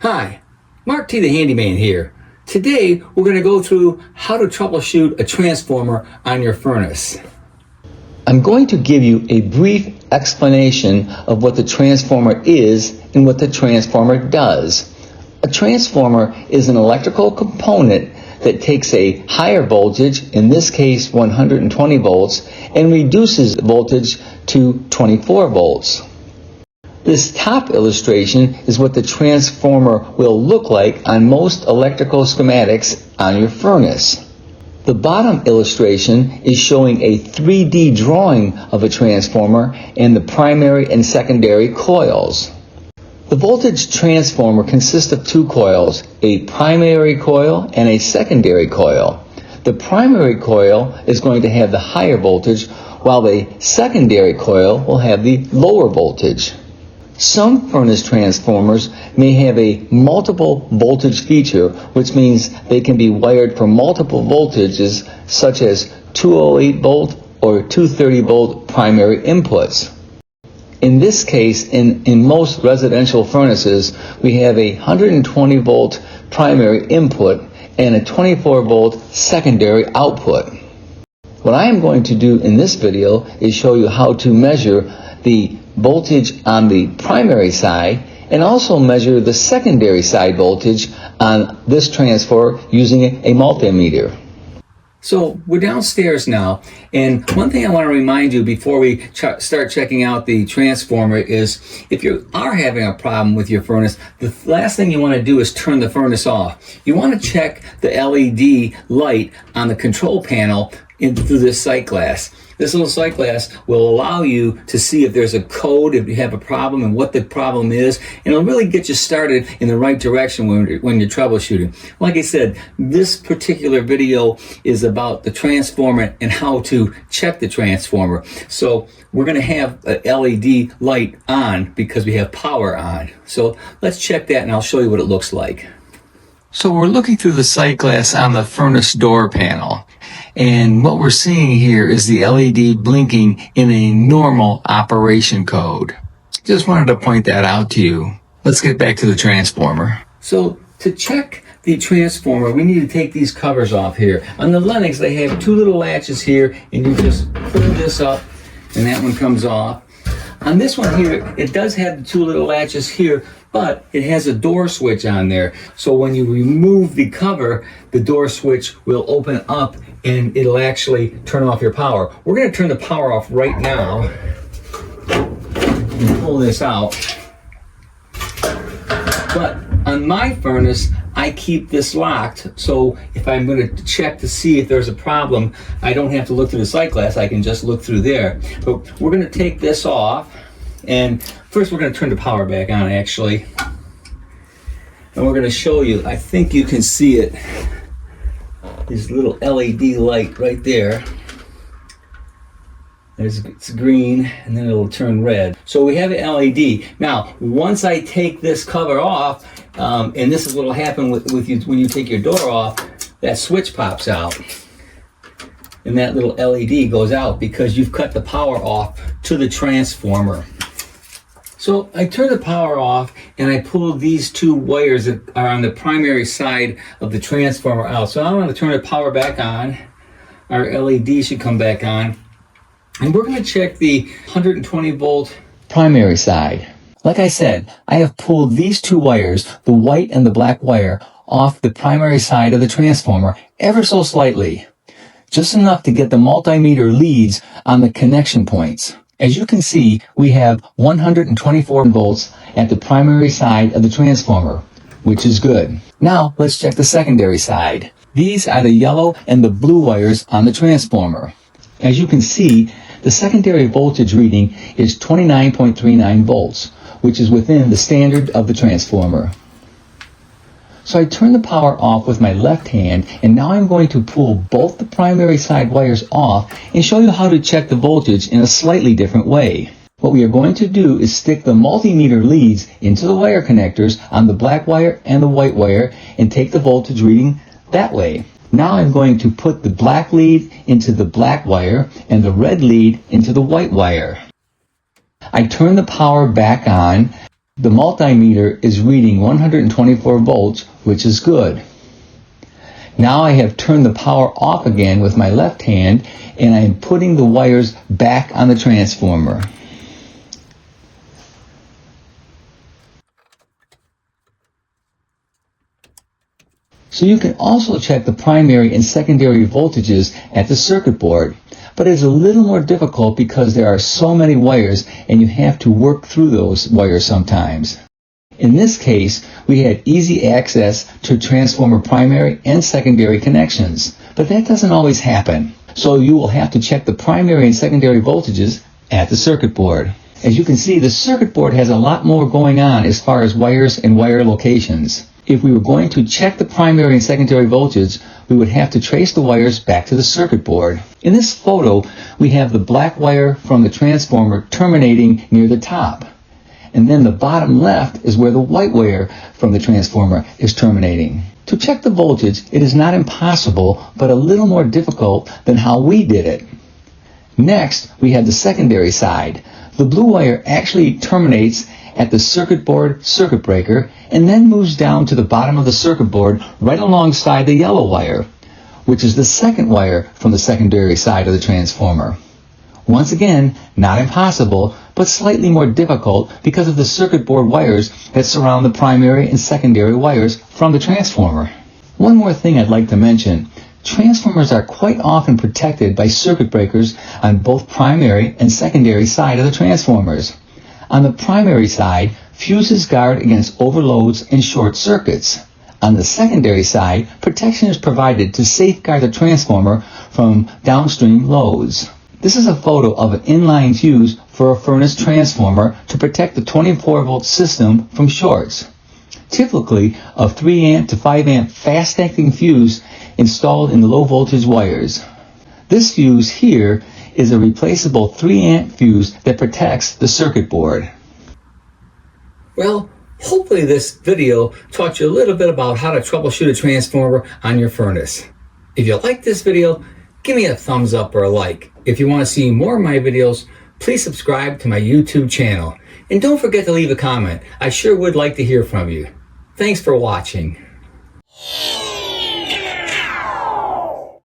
Hi, Mark T. the Handyman here. Today we're going to go through how to troubleshoot a transformer on your furnace. I'm going to give you a brief explanation of what the transformer is and what the transformer does. A transformer is an electrical component that takes a higher voltage, in this case 120 volts, and reduces voltage to 24 volts. This top illustration is what the transformer will look like on most electrical schematics on your furnace. The bottom illustration is showing a 3D drawing of a transformer and the primary and secondary coils. The voltage transformer consists of two coils, a primary coil and a secondary coil. The primary coil is going to have the higher voltage, while the secondary coil will have the lower voltage. Some furnace transformers may have a multiple voltage feature, which means they can be wired for multiple voltages, such as 208 volt or 230 volt primary inputs. In this case, in most residential furnaces, we have a 120 volt primary input and a 24 volt secondary output. What I am going to do in this video is show you how to measure the voltage on the primary side and also measure the secondary side voltage on this transformer using a multimeter. So we're downstairs now, and one thing I want to remind you before we start checking out the transformer is if you are having a problem with your furnace, the last thing you want to do is turn the furnace off. You want to check the LED light on the control panel through this sight glass. This little sight glass will allow you to see if there's a code, if you have a problem, and what the problem is, and it'll really get you started in the right direction when you're troubleshooting. Like I said, this particular video is about the transformer and how to check the transformer. So we're going to have an LED light on because we have power on. So let's check that and I'll show you what it looks like. So we're looking through the sight glass on the furnace door panel, and what we're seeing here is the LED blinking in a normal operation code. Just wanted to point that out to you. Let's get back to the transformer. So to check the transformer, we need to take these covers off here. On the Lennox, they have two little latches here, and you just pull this up and that one comes off. On this one here, it does have the two little latches here, but it has a door switch on there. So when you remove the cover, the door switch will open up and it'll actually turn off your power. We're going to turn the power off right now and pull this out. But on my furnace, I keep this locked, so if I'm going to check to see if there's a problem, I don't have to look through the sight glass, I can just look through there. But we're going to take this off, and first we're going to turn the power back on actually. And we're going to show you, I think you can see it, this little LED light right there. It's green, and then it'll turn red. So we have an LED. Now, once I take this cover off, and this is what will happen with you when you take your door off, that switch pops out. And that little LED goes out because you've cut the power off to the transformer. So I turn the power off and I pull these two wires that are on the primary side of the transformer out. So I'm going to turn the power back on. Our LED should come back on. And we're going to check the 120 volt primary side. Like I said, I have pulled these two wires, the white and the black wire, off the primary side of the transformer ever so slightly. Just enough to get the multimeter leads on the connection points. As you can see, we have 124 volts at the primary side of the transformer, which is good. Now let's check the secondary side. These are the yellow and the blue wires on the transformer. As you can see, the secondary voltage reading is 29.39 volts, which is within the standard of the transformer. So I turn the power off with my left hand, and now I'm going to pull both the primary side wires off and show you how to check the voltage in a slightly different way. What we are going to do is stick the multimeter leads into the wire connectors on the black wire and the white wire and take the voltage reading that way. Now I'm going to put the black lead into the black wire and the red lead into the white wire. I turn the power back on. The multimeter is reading 124 volts, which is good. Now I have turned the power off again with my left hand, and I am putting the wires back on the transformer. So you can also check the primary and secondary voltages at the circuit board, but it's a little more difficult because there are so many wires and you have to work through those wires sometimes. In this case, we had easy access to transformer primary and secondary connections, but that doesn't always happen. So you will have to check the primary and secondary voltages at the circuit board. As you can see, the circuit board has a lot more going on as far as wires and wire locations. If we were going to check the primary and secondary voltage, we would have to trace the wires back to the circuit board. In this photo, we have the black wire from the transformer terminating near the top. And then the bottom left is where the white wire from the transformer is terminating. To check the voltage, it is not impossible, but a little more difficult than how we did it. Next, we have the secondary side. The blue wire actually terminates at the circuit board circuit breaker and then moves down to the bottom of the circuit board right alongside the yellow wire, which is the second wire from the secondary side of the transformer. Once again, not impossible, but slightly more difficult because of the circuit board wires that surround the primary and secondary wires from the transformer. One more thing I'd like to mention. Transformers are quite often protected by circuit breakers on both primary and secondary side of the transformers. On the primary side, fuses guard against overloads and short circuits. On the secondary side, protection is provided to safeguard the transformer from downstream loads. This is a photo of an inline fuse for a furnace transformer to protect the 24-volt system from shorts. Typically, a 3 amp to 5 amp fast-acting fuse installed in the low voltage wires. This fuse here is a replaceable 3 amp fuse that protects the circuit board. Well, hopefully this video taught you a little bit about how to troubleshoot a transformer on your furnace. If you like this video, give me a thumbs up or a like. If you want to see more of my videos, please subscribe to my YouTube channel. And don't forget to leave a comment. I sure would like to hear from you. Thanks for watching.